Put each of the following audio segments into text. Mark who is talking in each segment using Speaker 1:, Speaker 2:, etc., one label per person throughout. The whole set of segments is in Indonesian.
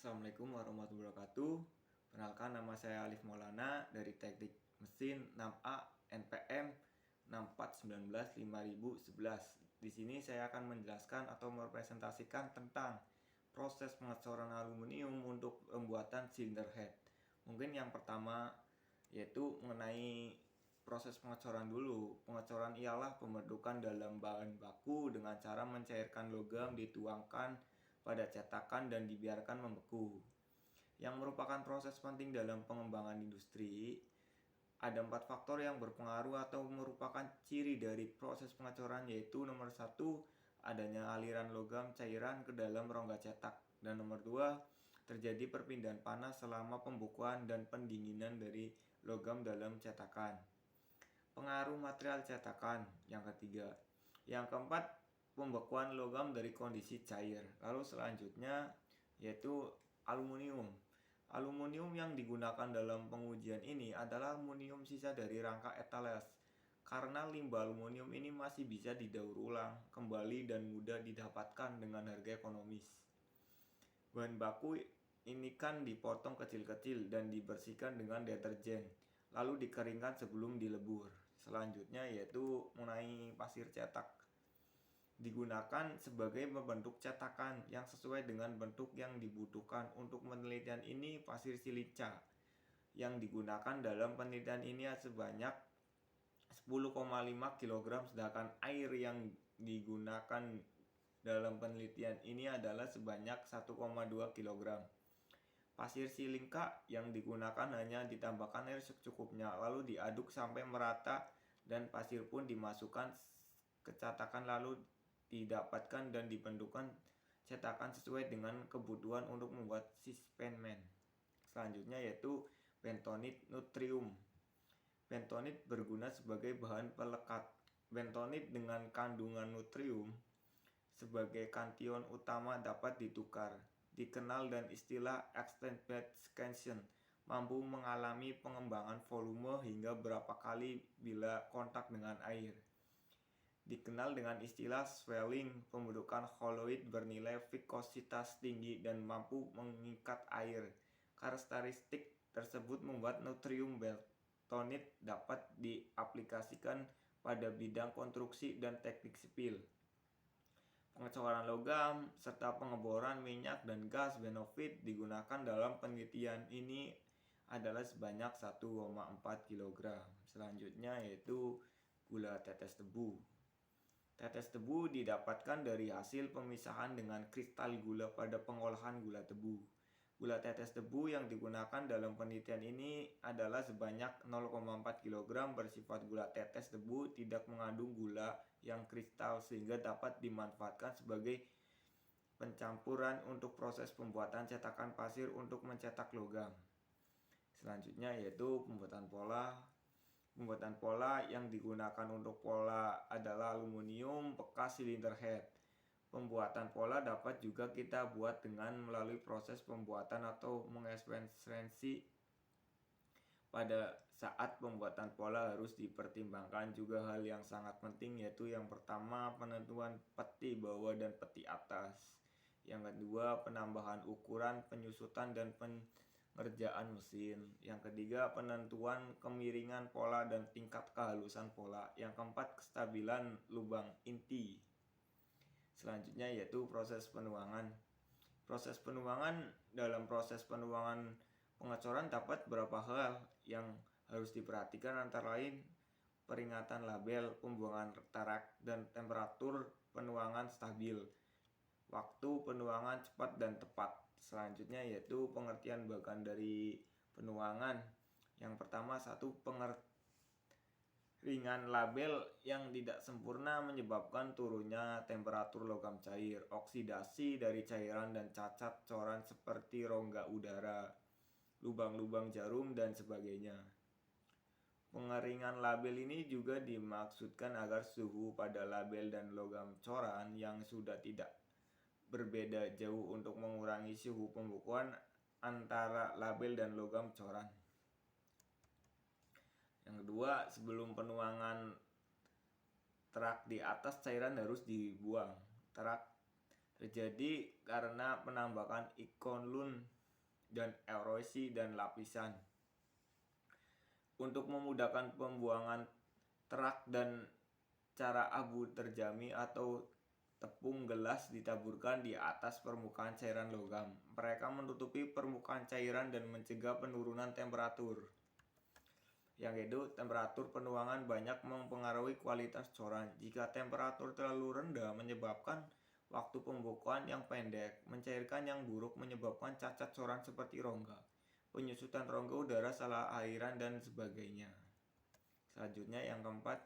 Speaker 1: Assalamualaikum warahmatullahi wabarakatuh. Perkenalkan, nama saya Alif Maulana dari Teknik Mesin 6A NPM 64195011. Di sini saya akan menjelaskan atau merepresentasikan tentang proses pengecoran aluminium untuk pembuatan cylinder head. Mungkin yang pertama yaitu mengenai proses pengecoran dulu. Pengecoran ialah pembentukan dalam bahan baku dengan cara mencairkan logam dituangkan pada cetakan dan dibiarkan membeku. Yang merupakan proses penting dalam pengembangan industri. Ada 4 faktor yang berpengaruh atau merupakan ciri dari proses pengecoran, yaitu nomor 1, adanya aliran logam cairan ke dalam rongga cetak, dan nomor 2, terjadi perpindahan panas selama pembekuan dan pendinginan dari logam dalam cetakan. Pengaruh material cetakan yang ketiga. Yang keempat, pembekuan logam dari kondisi cair. Lalu selanjutnya yaitu aluminium. Aluminium yang digunakan dalam pengujian ini adalah aluminium sisa dari rangka etales. Karena limbah aluminium ini masih bisa didaur ulang kembali dan mudah didapatkan dengan harga ekonomis. Bahan baku ini kan dipotong kecil-kecil dan dibersihkan dengan deterjen, lalu dikeringkan sebelum dilebur. Selanjutnya yaitu mengenai pasir cetak. Digunakan sebagai pembentuk cetakan yang sesuai dengan bentuk yang dibutuhkan. Untuk penelitian ini pasir silica yang digunakan dalam penelitian ini sebanyak 10,5 kg, sedangkan air yang digunakan dalam penelitian ini adalah sebanyak 1,2 kg. Pasir silika yang digunakan hanya ditambahkan air secukupnya, lalu diaduk sampai merata dan pasir pun dimasukkan ke cetakan, lalu didapatkan dan dibentukkan cetakan sesuai dengan kebutuhan untuk membuat sispenmen. Selanjutnya yaitu bentonit nutrium. Bentonit berguna sebagai bahan pelekat. Bentonit dengan kandungan nutrium sebagai kation utama dapat ditukar. Dikenal dan istilah extended expansion, mampu mengalami pengembangan volume hingga berapa kali bila kontak dengan air. Dikenal dengan istilah swelling, pembentukan koloid bernilai viskositas tinggi dan mampu mengikat air. Karakteristik tersebut membuat nutrium bentonit dapat diaplikasikan pada bidang konstruksi dan teknik sipil. Pengecoran logam serta pengeboran minyak dan gas benefit digunakan dalam penelitian ini adalah sebanyak 1,4 kg. Selanjutnya yaitu gula tetes tebu. Tetes tebu didapatkan dari hasil pemisahan dengan kristal gula pada pengolahan gula tebu. Gula tetes tebu yang digunakan dalam penelitian ini adalah sebanyak 0,4 kg bersifat gula tetes tebu, tidak mengandung gula yang kristal sehingga dapat dimanfaatkan sebagai pencampuran untuk proses pembuatan cetakan pasir untuk mencetak logam. Selanjutnya yaitu pembuatan pola. Pembuatan pola yang digunakan untuk pola adalah aluminium bekas cylinder head. Pembuatan pola dapat juga kita buat dengan melalui proses pembuatan atau mengekspansi. Pada saat pembuatan pola harus dipertimbangkan juga hal yang sangat penting, yaitu yang pertama penentuan peti bawah dan peti atas. Yang kedua penambahan ukuran, penyusutan dan pengerjaan mesin. Yang ketiga penentuan kemiringan pola dan tingkat kehalusan pola. Yang keempat kestabilan lubang inti. Selanjutnya yaitu proses penuangan. Proses penuangan. Dalam proses penuangan pengecoran dapat beberapa hal yang harus diperhatikan, antara lain peringatan label, pembuangan terak, dan temperatur penuangan stabil. Waktu penuangan cepat dan tepat. Selanjutnya yaitu pengertian bagian dari penuangan. Yang pertama, satu, ringan label yang tidak sempurna menyebabkan turunnya temperatur logam cair, oksidasi dari cairan dan cacat coran seperti rongga udara, lubang-lubang jarum dan sebagainya. Pengeringan label ini juga dimaksudkan agar suhu pada label dan logam coran yang sudah tidak berbeda jauh untuk mengurangi suhu pembekuan antara label dan logam coran. Yang kedua, sebelum penuangan terak di atas cairan harus dibuang. Terak terjadi karena penambahan ikonlun dan erosi dan lapisan. Untuk memudahkan pembuangan terak dan cara abu terjami atau tepung gelas ditaburkan di atas permukaan cairan logam. Mereka menutupi permukaan cairan dan mencegah penurunan temperatur. Yang itu, temperatur penuangan banyak mempengaruhi kualitas coran. Jika temperatur terlalu rendah menyebabkan waktu pembukaan yang pendek, mencairkan yang buruk menyebabkan cacat coran seperti rongga, penyusutan rongga udara, salah airan, dan sebagainya. Selanjutnya yang keempat,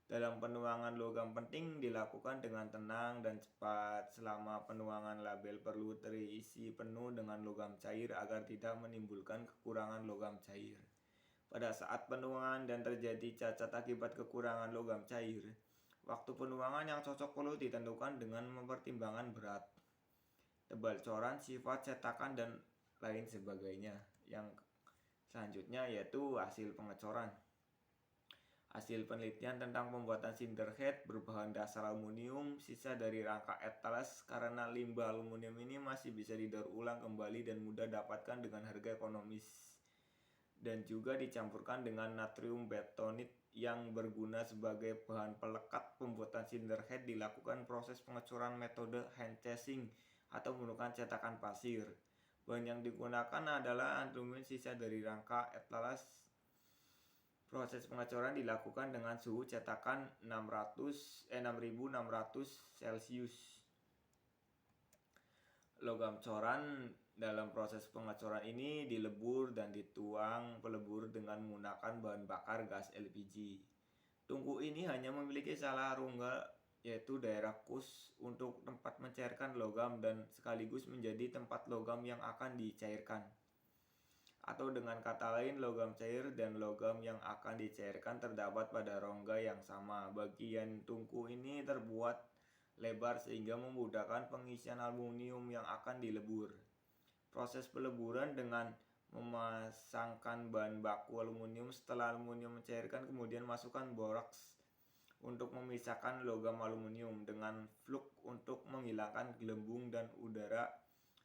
Speaker 1: dalam penuangan logam penting dilakukan dengan tenang dan cepat. Selama penuangan label perlu terisi penuh dengan logam cair agar tidak menimbulkan kekurangan logam cair. Pada saat penuangan dan terjadi cacat akibat kekurangan logam cair, waktu penuangan yang cocok perlu ditentukan dengan mempertimbangkan berat, tebal coran, sifat cetakan, dan lain sebagainya. Yang selanjutnya yaitu hasil pengecoran. Hasil penelitian tentang pembuatan cinder head berbahan dasar aluminium sisa dari rangka etalas karena limbah aluminium ini masih bisa didaur ulang kembali dan mudah dapatkan dengan harga ekonomis, dan juga dicampurkan dengan natrium bentonit yang berguna sebagai bahan pelekat. Pembuatan cinder head dilakukan proses pengecoran metode hand casing atau menggunakan cetakan pasir. Bahan yang digunakan adalah aluminium sisa dari rangka etalas. Proses pengecoran dilakukan dengan suhu cetakan 6600 Celcius. Logam coran dalam proses pengecoran ini dilebur dan dituang pelebur dengan menggunakan bahan bakar gas LPG. Tungku ini hanya memiliki salah rongga, yaitu daerah kus untuk tempat mencairkan logam dan sekaligus menjadi tempat logam yang akan dicairkan. Atau dengan kata lain, logam cair dan logam yang akan dicairkan terdapat pada rongga yang sama. Bagian tungku ini terbuat lebar sehingga memudahkan pengisian aluminium yang akan dilebur. Proses peleburan dengan memasangkan bahan baku aluminium. Setelah aluminium mencairkan, kemudian masukkan boraks untuk memisahkan logam aluminium dengan fluk untuk menghilangkan gelembung dan udara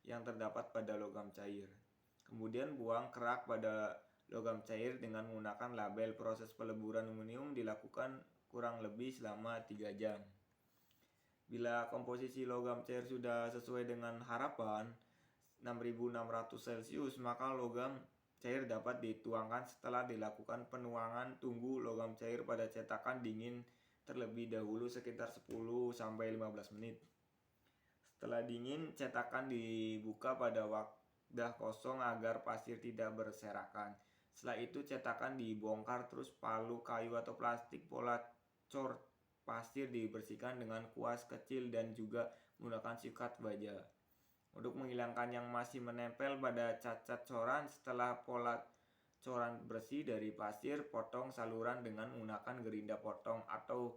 Speaker 1: yang terdapat pada logam cair. Kemudian buang kerak pada logam cair dengan menggunakan label. Proses peleburan aluminium dilakukan kurang lebih selama 3 jam. Bila komposisi logam cair sudah sesuai dengan harapan 6600 Celcius, maka logam cair dapat dituangkan. Setelah dilakukan penuangan, tunggu logam cair pada cetakan dingin terlebih dahulu sekitar 10-15 menit. Setelah dingin, cetakan dibuka pada wadah kosong agar pasir tidak berserakan. Setelah itu cetakan dibongkar, terus palu kayu atau plastik pelacur pasir dibersihkan dengan kuas kecil dan juga menggunakan sikat baja untuk menghilangkan yang masih menempel pada cacat coran. Setelah pola coran bersih dari pasir, potong saluran dengan menggunakan gerinda potong atau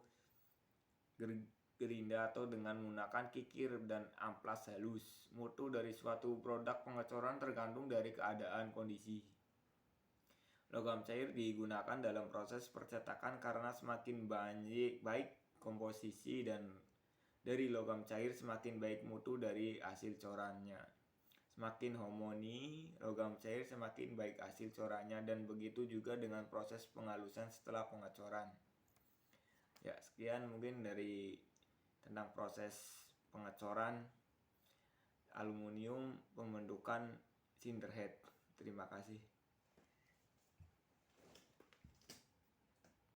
Speaker 1: gerinda atau dengan menggunakan kikir dan amplas halus. Mutu dari suatu produk pengecoran tergantung dari keadaan kondisi. Logam cair digunakan dalam proses percetakan karena semakin baik komposisi dan dari logam cair, semakin baik mutu dari hasil corannya. Semakin homogeni logam cair, semakin baik hasil corannya, dan begitu juga dengan proses penghalusan setelah pengecoran. Ya, sekian mungkin dari tentang proses pengecoran aluminium pembentukan cinder head. Terima kasih.